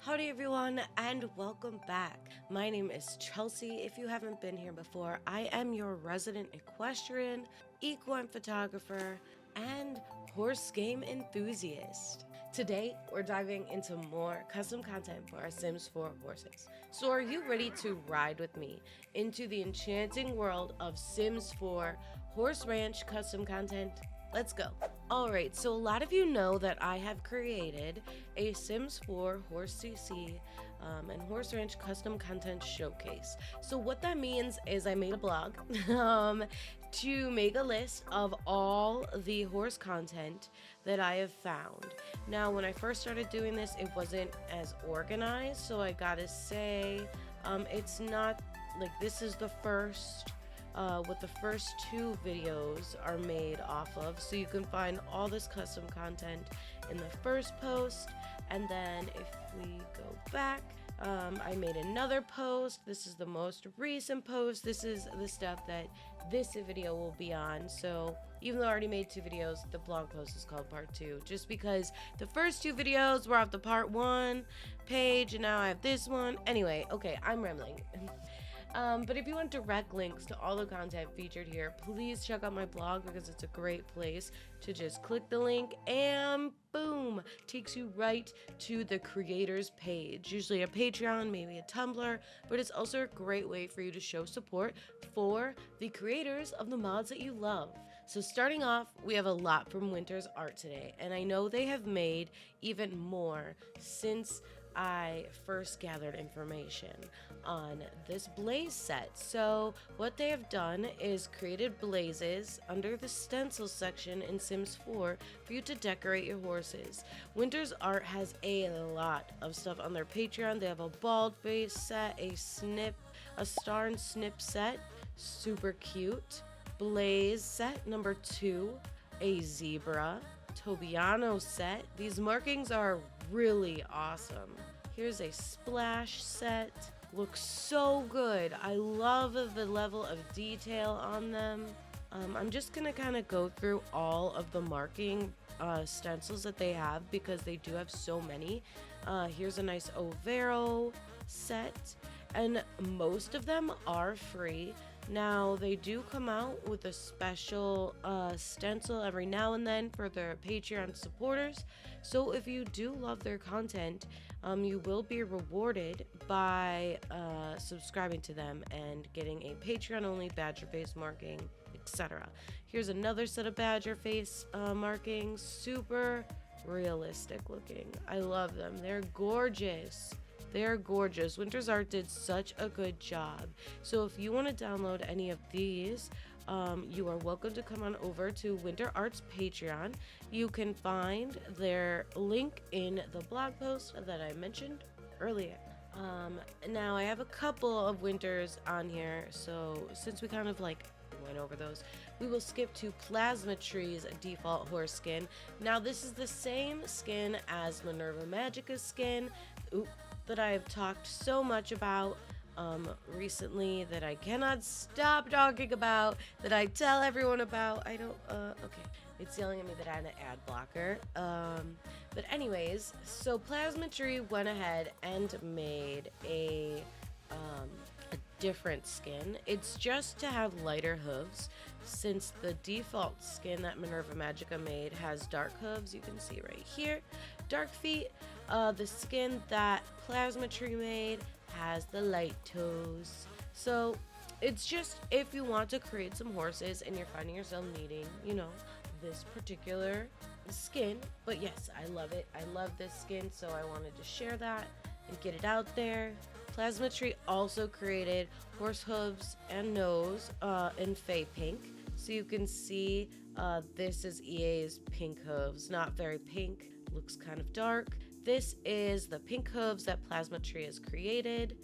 Howdy everyone and welcome back. My name is Chelsea. If you haven't been here before, I am your resident equestrian, equine photographer, and horse game enthusiast. Today, we're diving into more custom content for our Sims 4 horses. So are you ready to ride with me into the enchanting world of Sims 4 Horse Ranch custom content? Let's go. Alright, so a lot of you know that I have created a Sims 4 Horse CC and Horse Ranch custom content showcase. So what that means is I made a blog to make a list of all the horse content that I have found. Now, when I first started doing this, it wasn't as organized, so I gotta say, it's not like this is the first what the first two videos are made off of. So you can find all this custom content in the first post, and then if we go back, I made another post. This is the most recent post. This is the stuff that this video will be on. So even though I already made two videos, the blog post is called part 2, just because the first two videos were off the part 1 page, and now I have this one. Anyway, okay, I'm rambling. But if you want direct links to all the content featured here, please check out my blog, because it's a great place to just click the link and boom, takes you right to the creators page. Usually a Patreon, maybe a Tumblr, but it's also a great way for you to show support for the creators of the mods that you love. So starting off, we have a lot from Winter's art today, and I know they have made even more since I first gathered information on this blaze set. So what they have done is created blazes under the stencil section in Sims 4 for you to decorate your horses. Winter's art has a lot of stuff on their Patreon. They have a bald face set, a star and snip set, super cute, blaze set number 2, a zebra, Tobiano set. These markings are really awesome. Here's a splash set. Looks so good. I love the level of detail on them. I'm just gonna kind of go through all of the marking stencils that they have, because they do have so many. Here's a nice Overo set, and most of them are free. Now, they do come out with a special stencil every now and then for their Patreon supporters. So if you do love their content, you will be rewarded by subscribing to them and getting a Patreon-only badger face marking, etc. Here's another set of badger face markings, super realistic looking. I love them. They're gorgeous. They're gorgeous. Winter's Art did such a good job. So if you want to download any of these, you are welcome to come on over to Winter Art's Patreon. You can find their link in the blog post that I mentioned earlier. Now I have a couple of Winters on here, so since we kind of like went over those, we will skip to Plasma Tree's default horse skin. Now this is the same skin as Minerva Magica's skin that I have talked so much about recently, that I cannot stop talking about, that I tell everyone about. Okay, it's yelling at me that I had an ad blocker. But anyways, so Plasma Tree went ahead and made a different skin. It's just to have lighter hooves, since the default skin that Minerva Magica made has dark hooves. You can see right here, dark feet. The skin that Plasma Tree made has the light toes. So it's just if you want to create some horses and you're finding yourself needing, you know, this particular skin. But yes, I love it. I love this skin, so I wanted to share that and get it out there. Plasma Tree also created horse hooves and nose in Fey Pink. So you can see this is EA's pink hooves. Not very pink, looks kind of dark. This is the pink hooves that Plasma Tree has created.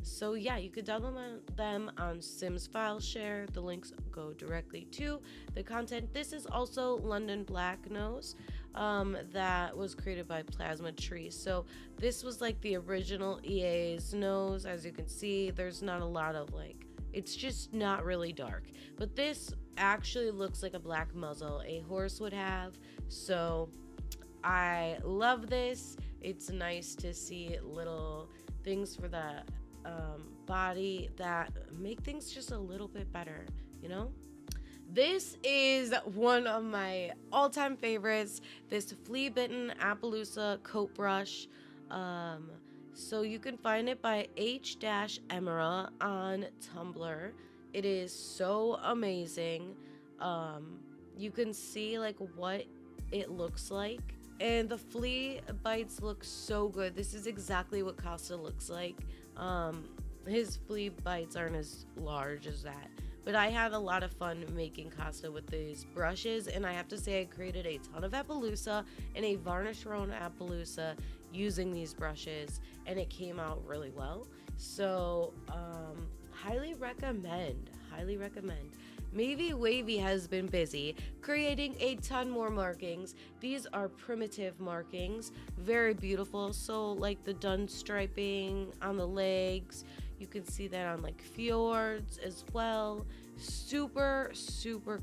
So yeah, you could download them on Sims File Share. The links go directly to the content. This is also London Black Nose that was created by Plasma Tree. So this was like the original EA's nose. As you can see, there's not a lot of it's just not really dark. But this actually looks like a black muzzle a horse would have. So I love this. It's nice to see little things for the body that make things just a little bit better, you know? This is one of my all-time favorites, this Flea Bitten Appaloosa coat brush. So you can find it by H-Emera on Tumblr. It is so amazing. You can see like what it looks like, and the flea bites look so good. This is exactly what Costa looks like. His flea bites aren't as large as that, but I had a lot of fun making Costa with these brushes, and I have to say I created a ton of Appaloosa and a varnish roan Appaloosa using these brushes, and it came out really well. So highly recommend. Maybe Wavy has been busy creating a ton more markings. These are primitive markings, very beautiful. So like the dun striping on the legs, you can see that on like fjords as well. Super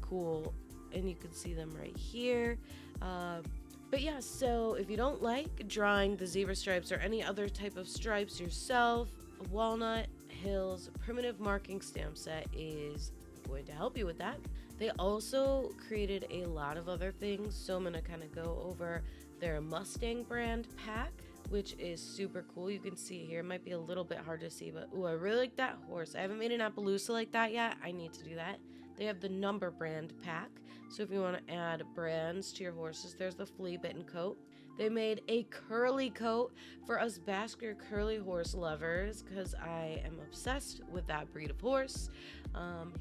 cool, and you can see them right here. But yeah, so if you don't like drawing the zebra stripes or any other type of stripes yourself, Walnut Hills Primitive Marking Stamp Set is going to help you with that. They also created a lot of other things, so I'm going to kind of go over their Mustang brand pack, which is super cool. You can see it here. It might be a little bit hard to see, but ooh, I really like that horse. I haven't made an Appaloosa like that yet. I need to do that. They have the number brand pack, so if you want to add brands to your horses, there's the Flea Bitten coat. They made a curly coat for us Basker curly horse lovers, because I am obsessed with that breed of horse.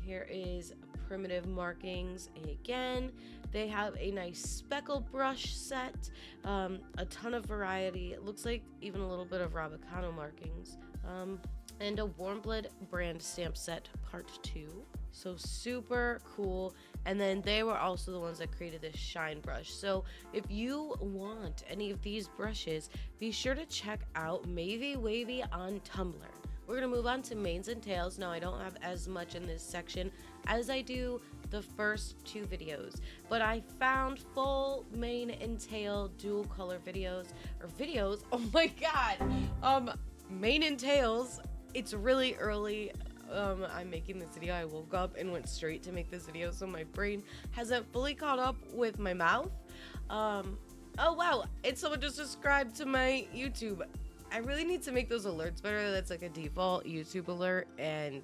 Here is primitive markings again. They have a nice speckle brush set, a ton of variety. It looks like even a little bit of Rabicano markings, and a Warmblood brand stamp set part 2. So super cool. And then they were also the ones that created this shine brush. So if you want any of these brushes, be sure to check out Maybe Wavy on Tumblr. We're gonna move on to manes and tails. Now I don't have as much in this section as I do the first 2 videos, but I found full mane and tail dual color videos. Oh my god, mane and tails. It's really early. I'm making this video. I woke up and went straight to make this video, so my brain hasn't fully caught up with my mouth. Oh wow, and someone just subscribed to my YouTube. I really need to make those alerts better. That's like a default YouTube alert, and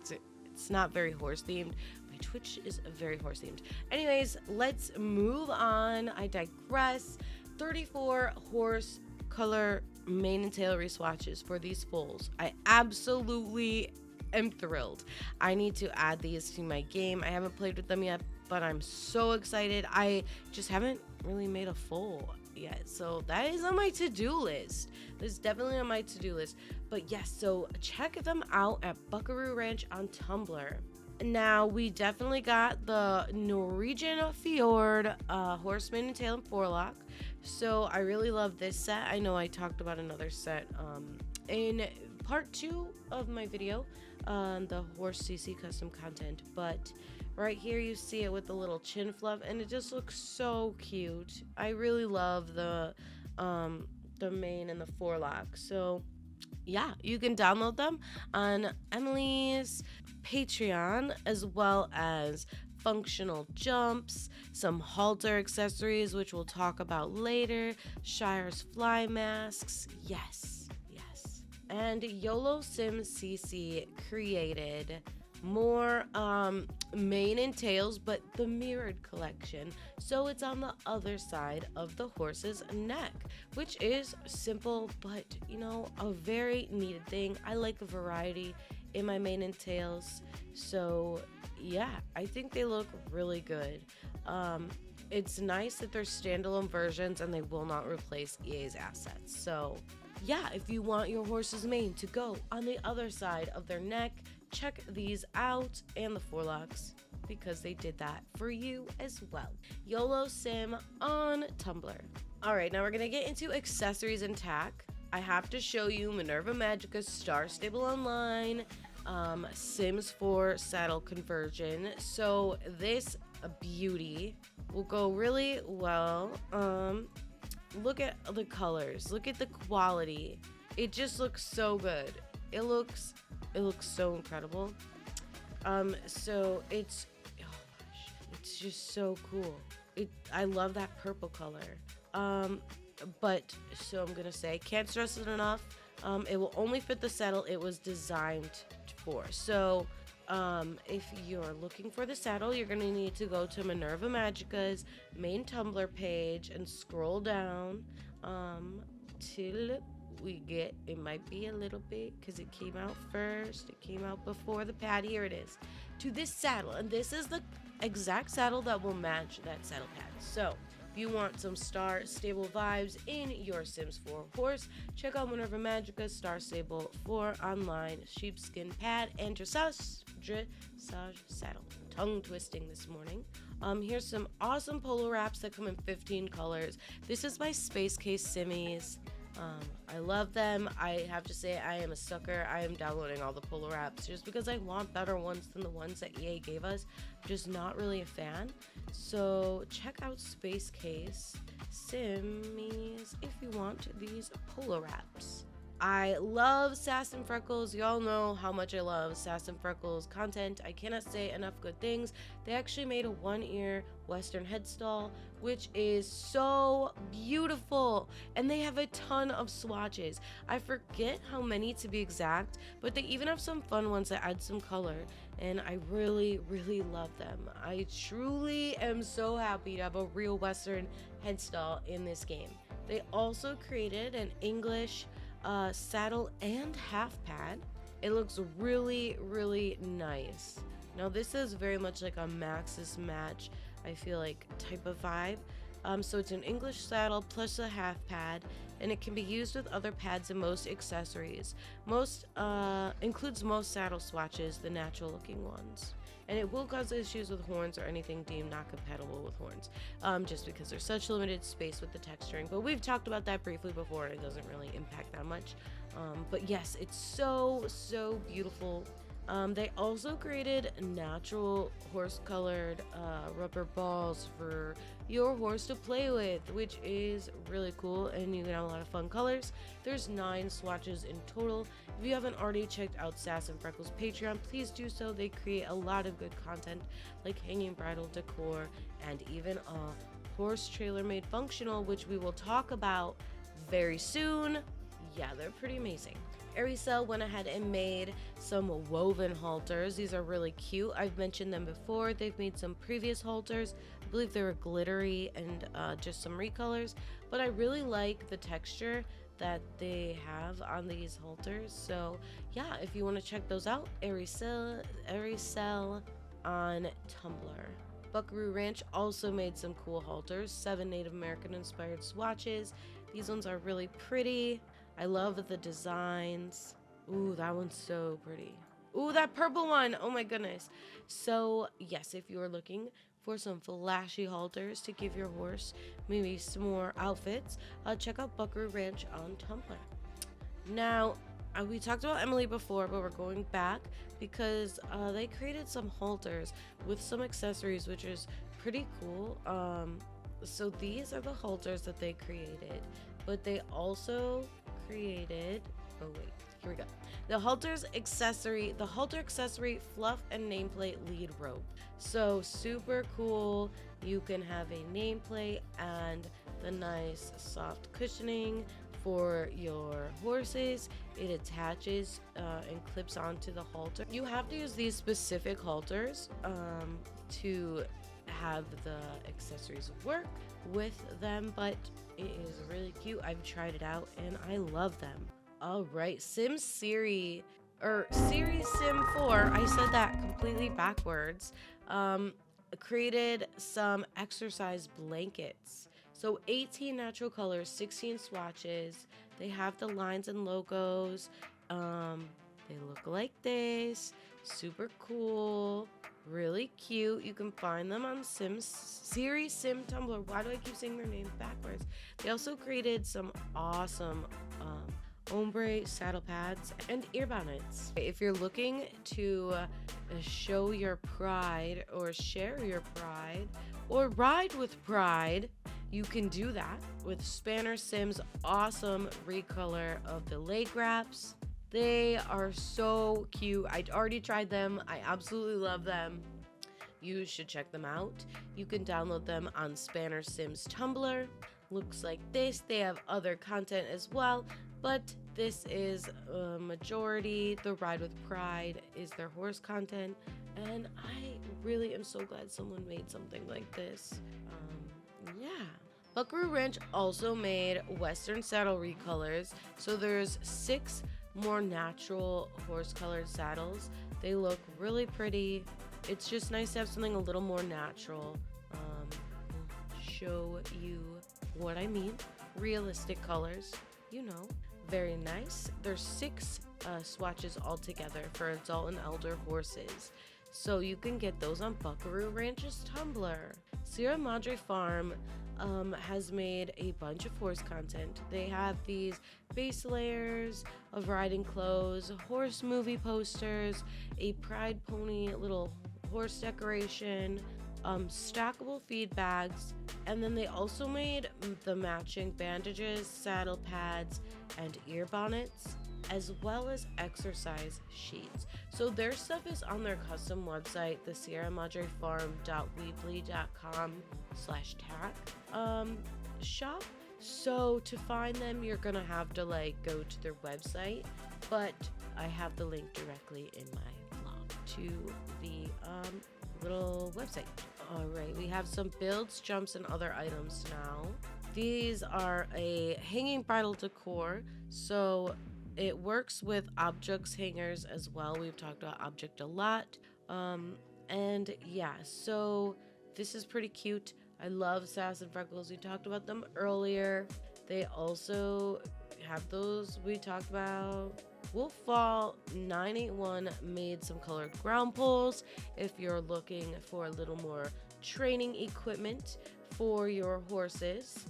it's not very horse themed. My Twitch is very horse themed. Anyways, let's move on. I digress. 34 horse color mane and tail re-swatches for these foals. I absolutely am thrilled. I need to add these to my game. I haven't played with them yet, but I'm so excited. I just haven't really made a foal yet, so that is on my to-do list. This is definitely on my to-do list. But yes, so check them out at Buckaroo Ranch on Tumblr. Now we definitely got the Norwegian Fjord horse mane and tail and forelock. So I really love this set. I know I talked about another set in part 2 of my video on the horse CC custom content, but right here you see it with the little chin fluff, and it just looks so cute. I really love the mane and the forelock. So yeah, you can download them on Emily's Patreon, as well as functional jumps, some halter accessories, which we'll talk about later, Shire's fly masks, yes. And YOLO Sim CC created more mane and tails, but the mirrored collection, so it's on the other side of the horse's neck, which is simple, but you know, a very needed thing. I like a variety in my mane and tails, so yeah, I think they look really good. It's nice that they're standalone versions and they will not replace EA's assets. So yeah, if you want your horse's mane to go on the other side of their neck, check these out, and the forelocks, because they did that for you as well. YOLO Sim on Tumblr. All right, now we're gonna get into accessories and tack. I have to show you Minerva Magica's Star Stable Online Sims 4 saddle conversion. So this beauty will go really well. Look at the colors. Look at the quality. It just looks so good. It looks so incredible. So it's, oh gosh, it's just so cool. I love that purple color. But so I'm gonna say, can't stress it enough. It will only fit the saddle it was designed for. So if you're looking for the saddle, you're gonna need to go to Minerva Magica's main Tumblr page and scroll down till we get, it might be a little bit because it came out first, it came out before the pad. Here it is, to this saddle, and this is the exact saddle that will match that saddle pad. So if you want some Star Stable vibes in your Sims 4 horse, check out Minerva Magica's Star Stable 4 online sheepskin pad and dressage saddle. Tongue twisting this morning. Here's some awesome polo wraps that come in 15 colors. This is by Space Case Simmies. I love them. I have to say, I am a sucker. I am downloading all the polo wraps just because I want better ones than the ones that EA gave us. I'm just not really a fan. So check out Space Case Simmies if you want these polo wraps. I love Sass and Freckles. Y'all know how much I love Sass and Freckles content. I cannot say enough good things. They actually made a one-ear Western headstall, which is so beautiful. And they have a ton of swatches. I forget how many to be exact, but they even have some fun ones that add some color. And I really, really love them. I truly am so happy to have a real Western headstall in this game. They also created an English saddle and half pad. It looks really, really nice. Now this is very much like a Maxis match, I feel like, type of vibe. So it's an English saddle plus a half pad, and it can be used with other pads and most accessories. Most includes most saddle swatches, the natural looking ones. And it will cause issues with horns or anything deemed not compatible with horns, just because there's such limited space with the texturing. But we've talked about that briefly before, and it doesn't really impact that much. But yes, it's so, so beautiful. They also created natural horse-colored rubber balls for your horse to play with, which is really cool, and you can have a lot of fun colors. There's 9 swatches in total. If you haven't already checked out Sass and Freckles Patreon, please do so. They create a lot of good content like hanging bridle decor and even a horse trailer made functional, which we will talk about very soon. Yeah, they're pretty amazing. Aricel went ahead and made some woven halters. These are really cute. I've mentioned them before. They've made some previous halters. I believe they were glittery and just some recolors, but I really like the texture that they have on these halters. So yeah, if you want to check those out, Aricel on Tumblr. Buckaroo Ranch also made some cool halters, 7 Native American inspired swatches. These ones are really pretty. I love the designs. Ooh, that one's so pretty. Ooh, that purple one. Oh my goodness. So yes, if you're looking for some flashy halters to give your horse maybe some more outfits, check out Buckaroo Ranch on Tumblr. Now, we talked about Emily before, but we're going back because they created some halters with some accessories, which is pretty cool. So these are the halters that they created, but they also created, oh wait, here we go. The halter accessory fluff and nameplate lead rope. So super cool. You can have a nameplate and the nice soft cushioning for your horses. It attaches and clips onto the halter. You have to use these specific halters to have the accessories work with them, but it is really cute. I've tried it out and I love them. All right, Sim Series Sim 4, I said that completely backwards, created some exercise blankets. So 18 natural colors, 16 swatches. They have the lines and logos. They look like this. Super cool. Really cute. You can find them on Series Sim Tumblr. Why do I keep saying their names backwards? They also created some awesome ombre saddle pads and ear bonnets. If you're looking to show your pride or share your pride or ride with pride, You can do that with Spanner Sim's awesome recolor of the leg wraps. They are so cute. I already tried them. I absolutely love them. You should check them out. You can download them on Spanner Sim's Tumblr. Looks like this. They have other content as well, but this is a majority. The Ride with Pride is their horse content, and I really am so glad someone made something like this. Yeah. Buckaroo Ranch also made Western saddle recolors, so there's 6 more natural horse colored saddles. They look really pretty. It's just nice to have something a little more natural. Show you what I mean. Realistic colors, you know, very nice. There's 6 swatches altogether for adult and elder horses, so you can get those on Buckaroo Ranch's Tumblr. Sierra Madre Farm has made a bunch of horse content. They have these base layers of riding clothes, horse movie posters, a pride pony little horse decoration, stackable feed bags, and then they also made the matching bandages, saddle pads, and ear bonnets, as well as exercise sheets. So their stuff is on their custom website, the sierramadrafarm.weebly.com/tack shop. So to find them, you're gonna have to go to their website, but I have the link directly in my blog to the little website. All right, we have some builds, jumps, and other items now. These are a hanging bridle decor, so it works with objects hangers as well. We've talked about object a lot. And yeah, so this is pretty cute. I love Sass and Freckles. We talked about them earlier. They also have those we talked about. Wolffall 981 made some colored ground poles if you're looking for a little more training equipment for your horses.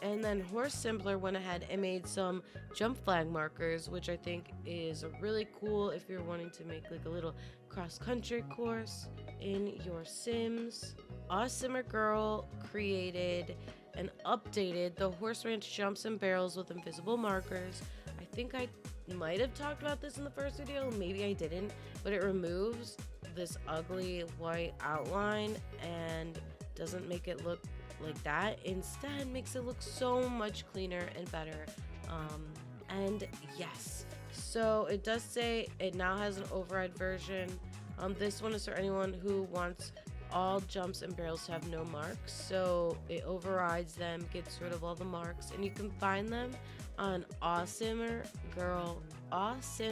And then Horse Simpler went ahead and made some jump flag markers, which I think is really cool if you're wanting to make a little cross-country course in your Sims. Awesome Girl created and updated the Horse Ranch jumps and barrels with invisible markers. I think I might have talked about this in the first video, maybe I didn't, but it removes this ugly white outline and doesn't make it look like that. Instead makes it look so much cleaner and better. And yes, so it does say it now has an override version. This one is for anyone who wants all jumps and barrels to have no marks, so it overrides them, gets rid of all the marks, and you can find them on Awesome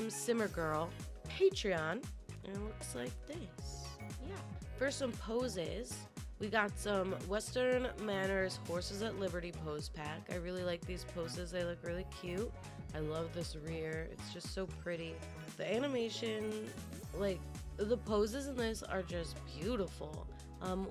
Simmer Girl Patreon, and it looks like this. Yeah. For some poses, we got some Western Manners Horses at Liberty pose pack. I really like these poses. They look really cute. I love this rear. It's just so pretty. The animation, the poses in this are just beautiful.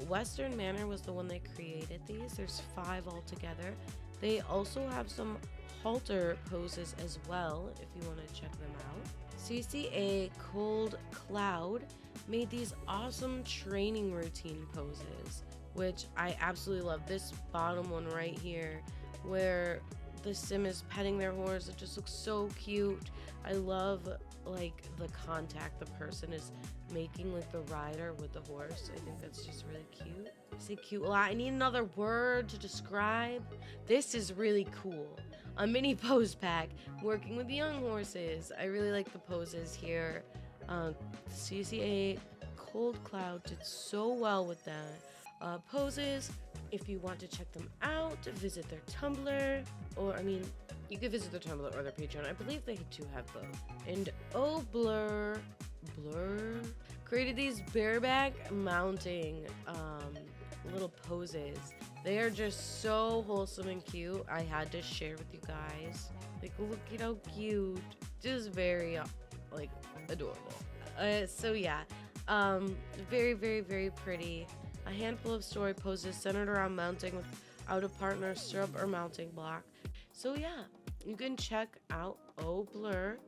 Western Manor was the one that created these. There's 5 altogether. They also have some halter poses as well if you want to check them out. CCA Cold Cloud made these awesome training routine poses, which I absolutely love. This bottom one right here where the sim is petting their horse, it just looks so cute. I love the contact the person is making with the rider with the horse. I think that's just really cute. I say cute a lot. I need another word to describe. This is really cool. A mini pose pack working with young horses. I really like the poses here. CCA Cold Cloud did so well with that. Poses. If you want to check them out, visit their Tumblr, you can visit their Tumblr or their Patreon. I believe they do have both. And Blur created these bareback mounting little poses. They are just so wholesome and cute. I had to share with you guys. Look at how cute. Just very adorable. So yeah, very, very, very pretty. A handful of story poses centered around mounting without a partner, stirrup, or mounting block. So yeah, you can check out Blur.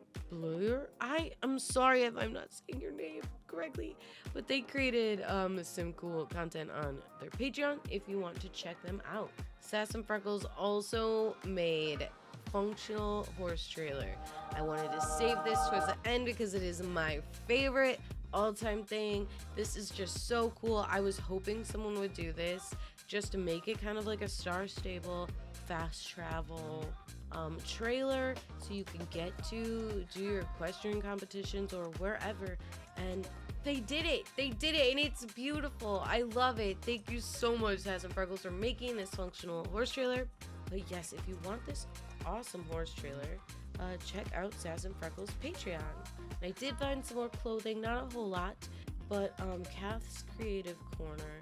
I am sorry if I'm not saying your name correctly, but they created some cool content on their Patreon if you want to check them out. Sass and Freckles also made functional horse trailer. I wanted to save this towards the end because it is my favorite all-time thing. This is just so cool. I was hoping someone would do this just to make it kind of like a Star Stable fast travel trailer, so you can get to do your equestrian competitions or wherever. And they did it, and it's beautiful. I love it. Thank you so much, Sass and Freckles, for making this functional horse trailer. But yes, if you want this awesome horse trailer, check out Sass and Freckles Patreon. And I did find some more clothing, not a whole lot, but Kath's Creative Corner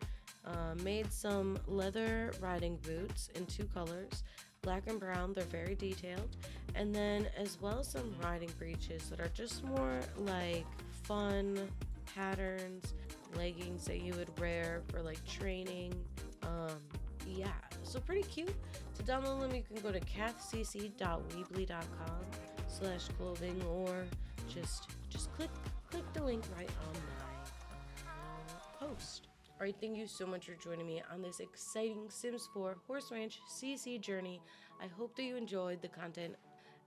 made some leather riding boots in 2 colors, black and brown. They're very detailed. And then as well some riding breeches that are just more like fun patterns, leggings that you would wear for like training. Yeah, so pretty cute. To download them, you can go to kathcc.weebly.com/clothing, or just click the link right on my post. All right, thank you so much for joining me on this exciting Sims 4 Horse Ranch CC journey. I hope that you enjoyed the content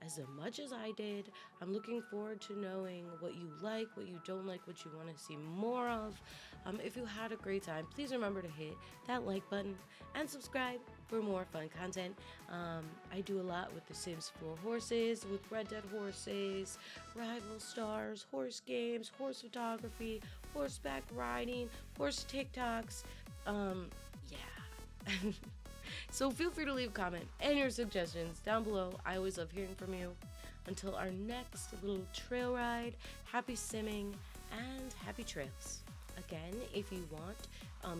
as much as I did. I'm looking forward to knowing what you like, what you don't like, what you want to see more of. If you had a great time, please remember to hit that like button and subscribe for more fun content. I do a lot with the Sims 4 horses, with Red Dead horses, rival stars, horse games, horse photography, horseback riding, horse TikToks. Yeah. So feel free to leave a comment and your suggestions down below. I always love hearing from you. Until our next little trail ride, happy simming and happy trails. Again, if you want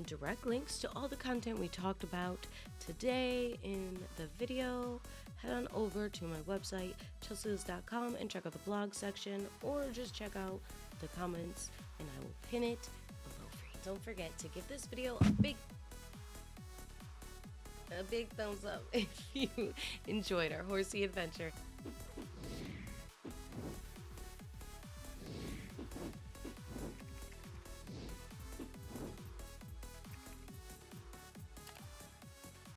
direct links to all the content we talked about today in the video, head on over to my website, chelsealiz.com, and check out the blog section, or just check out the comments and I will pin it below for you. Don't forget to give this video a big thumbs up if you enjoyed our horsey adventure.